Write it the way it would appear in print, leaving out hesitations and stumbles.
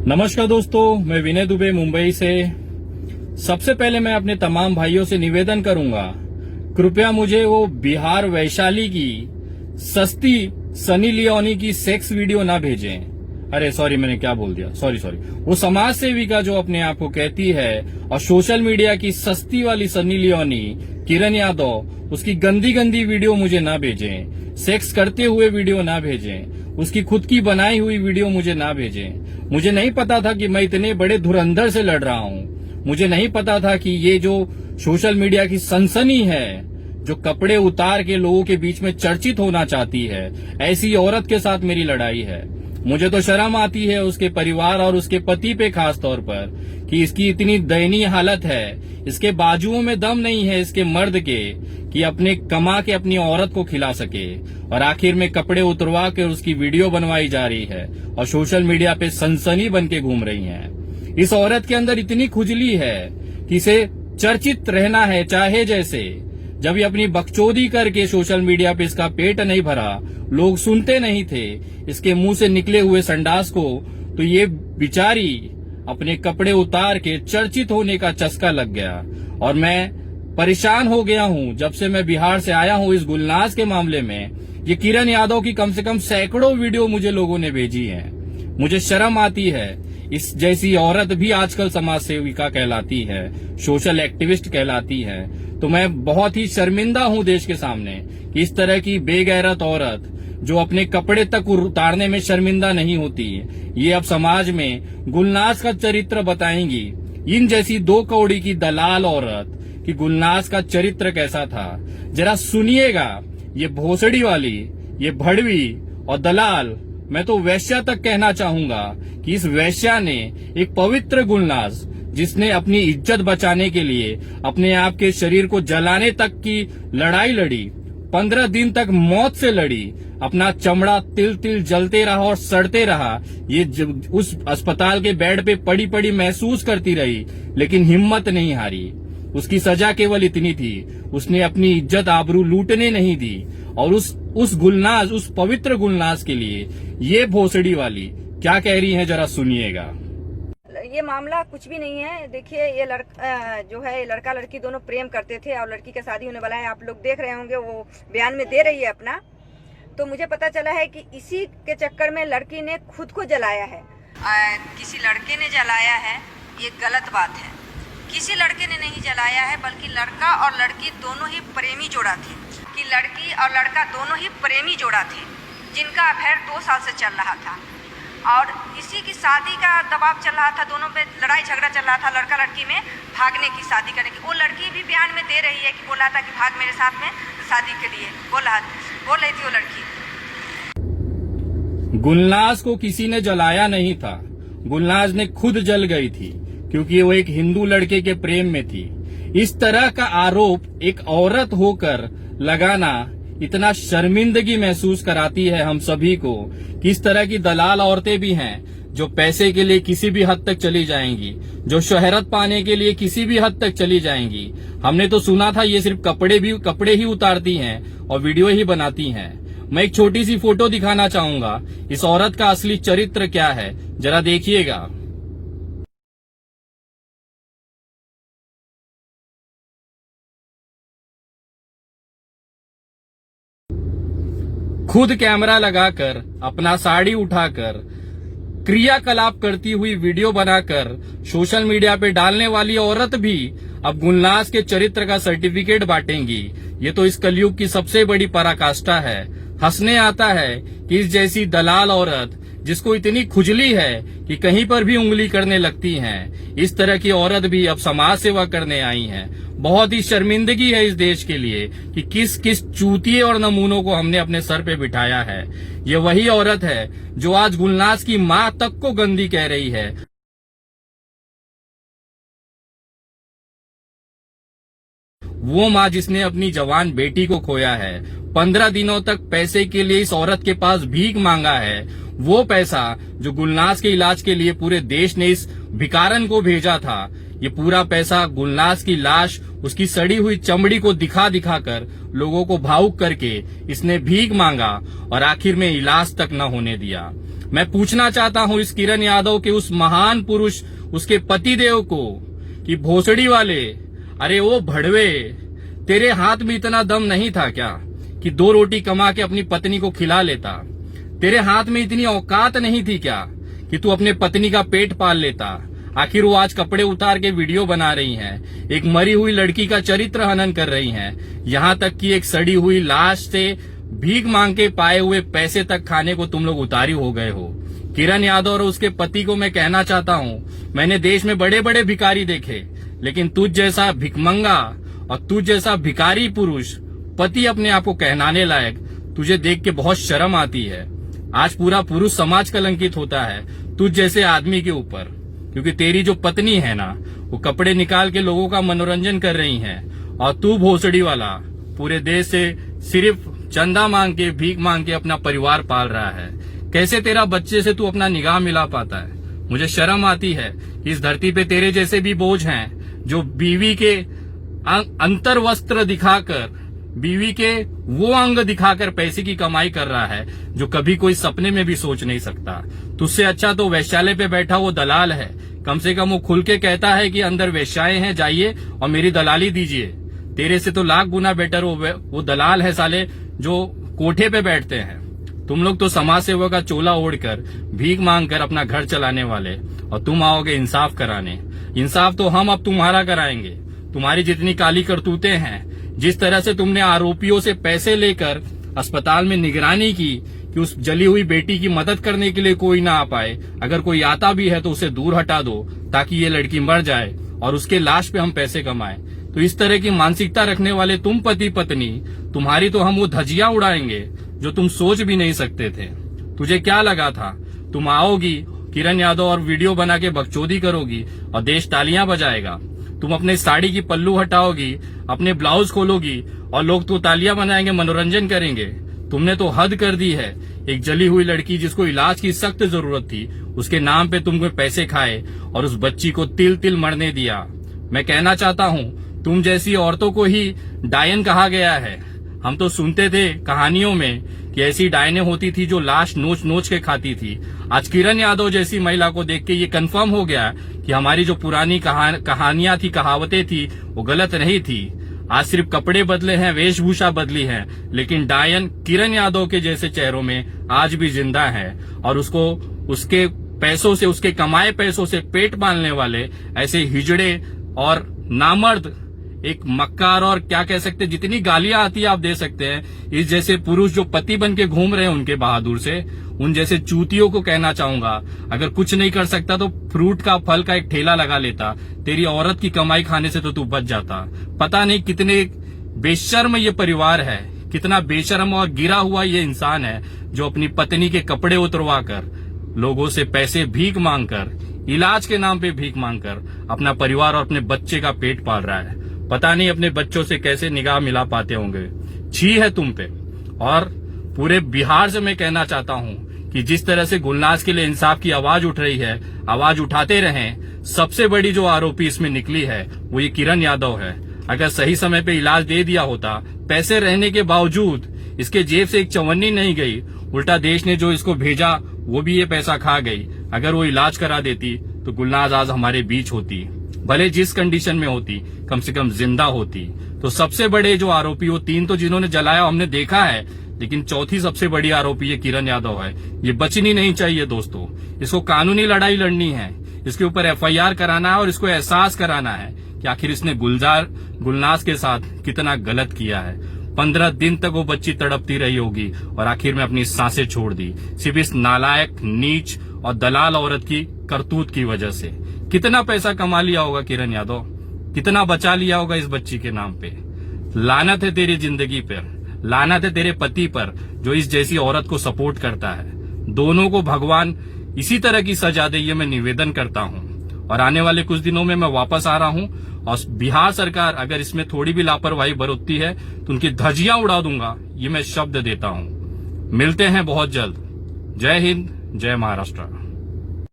नमस्कार दोस्तों, मैं विनय दुबे मुंबई से। सबसे पहले मैं अपने तमाम भाइयों से निवेदन करूंगा, कृपया मुझे वो बिहार वैशाली की सस्ती सनी लियोनी की सेक्स वीडियो ना भेजें। अरे सॉरी, मैंने क्या बोल दिया, सॉरी। वो समाज सेविका जो अपने आप को कहती है और सोशल मीडिया की सस्ती वाली सनी लियोनी, किरण यादव, उसकी गंदी गंदी वीडियो मुझे ना भेजें। सेक्स करते हुए वीडियो ना भेजें, उसकी खुद की बनाई हुई वीडियो मुझे ना भेजें। मुझे नहीं पता था कि मैं इतने बड़े धुरंधर से लड़ रहा हूँ। मुझे नहीं पता था कि ये जो सोशल मीडिया की सनसनी है, जो कपड़े उतार के लोगों के बीच में चर्चित होना चाहती है, ऐसी औरत के साथ मेरी लड़ाई है। मुझे तो शर्म आती है उसके परिवार और उसके पति पे खास तौर पर कि इसकी इतनी दयनीय हालत है, इसके बाजुओं में दम नहीं है इसके मर्द के कि अपने कमा के अपनी औरत को खिला सके, और आखिर में कपड़े उतरवा कर उसकी वीडियो बनवाई जा रही है और सोशल मीडिया पे सनसनी बन के घूम रही है। इस औरत के अंदर इतनी खुजली है कि इसे चर्चित रहना है चाहे जैसे। जब ये अपनी बकचोदी करके सोशल मीडिया पे इसका पेट नहीं भरा, लोग सुनते नहीं थे इसके मुंह से निकले हुए संडास को, तो ये बिचारी अपने कपड़े उतार के चर्चित होने का चस्का लग गया। और मैं परेशान हो गया हूं जब से मैं बिहार से आया हूं इस गुलनाज के मामले में। ये किरण यादव की कम से कम सैकड़ों वीडियो मुझे लोगों ने भेजी हैं। मुझे शर्म आती है, इस जैसी औरत भी आजकल समाज सेविका कहलाती है, सोशल एक्टिविस्ट कहलाती है। तो मैं बहुत ही शर्मिंदा हूं देश के सामने कि इस तरह की बेगैरत औरत जो अपने कपड़े तक उतारने में शर्मिंदा नहीं होती, ये अब समाज में गुलनाज का चरित्र बताएंगी। इन जैसी दो कौड़ी की दलाल औरत कि गुलनाज का चरित्र कैसा था, जरा सुनिएगा। ये भोसड़ी वाली, ये भड़वी और दलाल, मैं तो वैश्या तक कहना चाहूंगा कि इस वैश्या ने एक पवित्र गुलनाज, जिसने अपनी इज्जत बचाने के लिए अपने आप के शरीर को जलाने तक की लड़ाई लड़ी, 15 दिन तक मौत से लड़ी, अपना चमड़ा तिल तिल जलते रहा और सड़ते रहा, ये उस अस्पताल के बेड पे पड़ी पड़ी महसूस करती रही, लेकिन हिम्मत नहीं हारी। उसकी सजा केवल इतनी थी, उसने अपनी इज्जत आबरू लूटने नहीं दी। और उस गुलनाज, उस पवित्र गुलनाज के लिए ये भोसड़ी वाली क्या कह रही है, जरा सुनिएगा। ये मामला कुछ भी नहीं है। देखिए, ये लड़का लड़की दोनों प्रेम करते थे और लड़की का शादी होने वाला है। आप लोग देख रहे होंगे, वो बयान में दे रही है अपना। तो मुझे पता चला है कि इसी के चक्कर में लड़की ने खुद को जलाया है, किसी लड़के ने जलाया है। ये गलत बात है। किसी लड़के ने नहीं जलाया है, बल्कि लड़का और लड़की दोनों ही प्रेमी जोड़ा थे, कि लड़की और लड़का दोनों ही प्रेमी जोड़ा थे, जिनका अफेयर 2 साल से चल रहा था। और इसी की शादी का दबाव चल रहा था, दोनों पे लड़ाई झगड़ा चल रहा था लड़का लड़की में, भागने की, शादी करने की। वो लड़की भी बयान में दे रही है कि बोला था कि भाग मेरे साथ में शादी के लिए, बोल रही थी वो लड़की। गुलनाज को किसी ने जलाया नहीं था, गुलनाज ने खुद जल गई थी, क्योंकि वो एक हिंदू लड़के के प्रेम में थी। इस तरह का आरोप एक औरत होकर लगाना इतना शर्मिंदगी महसूस कराती है हम सभी को। किस तरह की दलाल औरतें भी हैं जो पैसे के लिए किसी भी हद तक चली जाएंगी, जो शोहरत पाने के लिए किसी भी हद तक चली जाएंगी। हमने तो सुना था ये सिर्फ कपड़े ही उतारती हैं और वीडियो ही बनाती हैं। मैं एक छोटी सी फोटो दिखाना चाहूंगा, इस औरत का असली चरित्र क्या है, जरा देखिएगा। खुद कैमरा लगाकर, अपना साड़ी उठाकर, क्रियाकलाप करती हुई वीडियो बनाकर सोशल मीडिया पे डालने वाली औरत भी अब गुलनाज के चरित्र का सर्टिफिकेट बांटेंगी। ये तो इस कलयुग की सबसे बड़ी पराकाष्ठा है। हंसने आता है कि इस जैसी दलाल औरत, जिसको इतनी खुजली है कि कहीं पर भी उंगली करने लगती हैं, इस तरह की औरत भी अब समाज सेवा करने आई हैं। बहुत ही शर्मिंदगी है इस देश के लिए कि किस किस चूतिए और नमूनों को हमने अपने सर पे बिठाया है। ये वही औरत है जो आज गुलनाज की मां तक को गंदी कह रही है। वो मां जिसने अपनी जवान बेटी को खोया है, 15 दिनों तक पैसे के लिए इस औरत के पास भीख मांगा है। वो पैसा जो गुलनाज के इलाज के लिए पूरे देश ने इस भिकारन को भेजा था, ये पूरा पैसा गुलनाज की लाश, उसकी सड़ी हुई चमड़ी को दिखा दिखा कर लोगों को भावुक करके इसने भीख मांगा और आखिर में इलाज तक न होने दिया। मैं पूछना चाहता हूं इस किरण यादव के उस महान पुरुष, उसके पतिदेव को कि भोसड़ी वाले, अरे वो भड़वे, तेरे हाथ में इतना दम नहीं था क्या कि 2 रोटी कमा के अपनी पत्नी को खिला लेता? तेरे हाथ में इतनी औकात नहीं थी क्या कि तू अपने पत्नी का पेट पाल लेता? आखिर वो आज कपड़े उतार के वीडियो बना रही हैं, एक मरी हुई लड़की का चरित्र हनन कर रही हैं, यहां तक कि एक सड़ी हुई लाश से भीख मांग के पाए हुए पैसे तक खाने को तुम लोग उतारी हो गए हो। किरण यादव और उसके पति को मैं कहना चाहता हूं, मैंने देश में बड़े बड़े भिखारी देखे, लेकिन तुझ जैसा भिखमंगा और तुझ जैसा भिखारी पुरुष पति अपने आप को कहलाने लायक तुझे देख के बहुत शर्म आती है। आज पूरा पुरुष समाज कलंकित होता है तुझ जैसे आदमी के ऊपर, क्योंकि तेरी जो पत्नी है ना, वो कपड़े निकाल के लोगों का मनोरंजन कर रही है, और तू भोसड़ी वाला पूरे देश से सिर्फ चंदा मांग के, भीख मांग के अपना परिवार पाल रहा है। कैसे तेरा बच्चे से तू अपना निगाह मिला पाता है? मुझे शर्म आती है। इस धरती पे तेरे जैसे भी बोझ हैं जो बीवी के अंतर वस्त्र दिखाकर, बीवी के वो अंग दिखाकर पैसे की कमाई कर रहा है जो कभी कोई सपने में भी सोच नहीं सकता। तुझसे अच्छा तो वैश्यालय पे बैठा वो दलाल है, कम से कम वो खुल के कहता है कि अंदर वेश्याएं हैं, जाइए और मेरी दलाली दीजिए। तेरे से तो लाख गुना बेटर वो दलाल है साले जो कोठे पे बैठते हैं। तुम लोग तो समाज सेवा का चोला ओढ़कर भीख मांगकर अपना घर चलाने वाले, और तुम आओगे इंसाफ कराने। इंसाफ तो हम अब तुम्हारा कराएंगे। तुम्हारी जितनी काली करतूतें हैं, जिस तरह से तुमने आरोपियों से पैसे लेकर अस्पताल में निगरानी की कि उस जली हुई बेटी की मदद करने के लिए कोई ना आ पाए, अगर कोई आता भी है तो उसे दूर हटा दो ताकि ये लड़की मर जाए और उसके लाश पे हम पैसे कमाएं। तो इस तरह की मानसिकता रखने वाले तुम पति पत्नी, तुम्हारी तो हम वो धज्जियां उड़ाएंगे जो तुम सोच भी नहीं सकते थे। तुझे क्या लगा था तुम आओगी किरण यादव और वीडियो बना के बकचोदी करोगी और देश तालियां बजाएगा? तुम अपने साड़ी की पल्लू हटाओगी, अपने ब्लाउज खोलोगी और लोग तो तालियां बनाएंगे, मनोरंजन करेंगे। तुमने तो हद कर दी है। एक जली हुई लड़की जिसको इलाज की सख्त जरूरत थी, उसके नाम पे तुमने पैसे खाए और उस बच्ची को तिल तिल मरने दिया। मैं कहना चाहता हूँ, तुम जैसी औरतों को ही डायन कहा गया है। हम तो सुनते थे कहानियों में कि ऐसी डायने होती थी जो लाश नोच नोच के खाती थी। आज किरण यादव जैसी महिला को देख के ये कंफर्म हो गया कि हमारी जो पुरानी कहानियां थी, कहावतें थी, वो गलत नहीं थी। आज सिर्फ कपड़े बदले हैं, वेशभूषा बदली है, लेकिन डायन किरण यादव के जैसे चेहरों में आज भी जिंदा है, और उसको उसके पैसों से, उसके कमाए पैसों से पेट पालने वाले ऐसे हिजड़े और नामर्द, एक मक्कार और क्या कह सकते, जितनी गालियां आती है आप दे सकते हैं, इस जैसे पुरुष जो पति बन के घूम रहे हैं उनके बहादुर से, उन जैसे चूतियों को कहना चाहूंगा, अगर कुछ नहीं कर सकता तो फ्रूट का, फल का एक ठेला लगा लेता। तेरी औरत की कमाई खाने से तो तू बच जाता। पता नहीं कितने बेशर्म ये परिवार है, कितना बेशर्म और गिरा हुआ ये इंसान है जो अपनी पत्नी के कपड़े उतरवा कर, लोगों से पैसे भीख मांगकर, इलाज के नाम पे भीख मांगकर अपना परिवार और अपने बच्चे का पेट पाल रहा है। पता नहीं अपने बच्चों से कैसे निगाह मिला पाते होंगे। छी है तुम पे। और पूरे बिहार से मैं कहना चाहता हूं कि जिस तरह से गुलनाज के लिए इंसाफ की आवाज उठ रही है, आवाज उठाते रहें। सबसे बड़ी जो आरोपी इसमें निकली है वो ये किरण यादव है। अगर सही समय पे इलाज दे दिया होता, पैसे रहने के बावजूद इसके जेब से एक चवन्नी नहीं गई, उल्टा देश ने जो इसको भेजा वो भी ये पैसा खा गई। अगर वो इलाज करा देती तो गुलनाज आज हमारे बीच होती, भले जिस कंडीशन में होती, कम से कम जिंदा होती। तो सबसे बड़े जो आरोपी, वो 3 तो जिन्होंने जलाया हमने देखा है, लेकिन चौथी सबसे बड़ी आरोपी ये किरण यादव है। ये बचनी नहीं चाहिए दोस्तों। इसको कानूनी लड़ाई लड़नी है, इसके ऊपर FIR कराना है और इसको एहसास कराना है कि आखिर इसने गुलनाज के साथ कितना गलत किया है। 15 दिन तक वो बच्ची तड़पती रही होगी और आखिर में अपनी सांसें छोड़ दी, सिर्फ इस नालायक, नीच और दलाल औरत की करतूत की वजह से। कितना पैसा कमा लिया होगा किरण यादव, कितना बचा लिया होगा इस बच्ची के नाम पे। लानत है तेरी जिंदगी पर, लानत है तेरे पति पर जो इस जैसी औरत को सपोर्ट करता है। दोनों को भगवान इसी तरह की सजा दे, ये मैं निवेदन करता हूं। और आने वाले कुछ दिनों में मैं वापस आ रहा हूं और बिहार सरकार अगर इसमें थोड़ी भी लापरवाही बरतती है तो उनकी धज्जियां उड़ा दूंगा, ये मैं शब्द देता हूं। मिलते हैं बहुत जल्द। जय हिंद, जय महाराष्ट्र।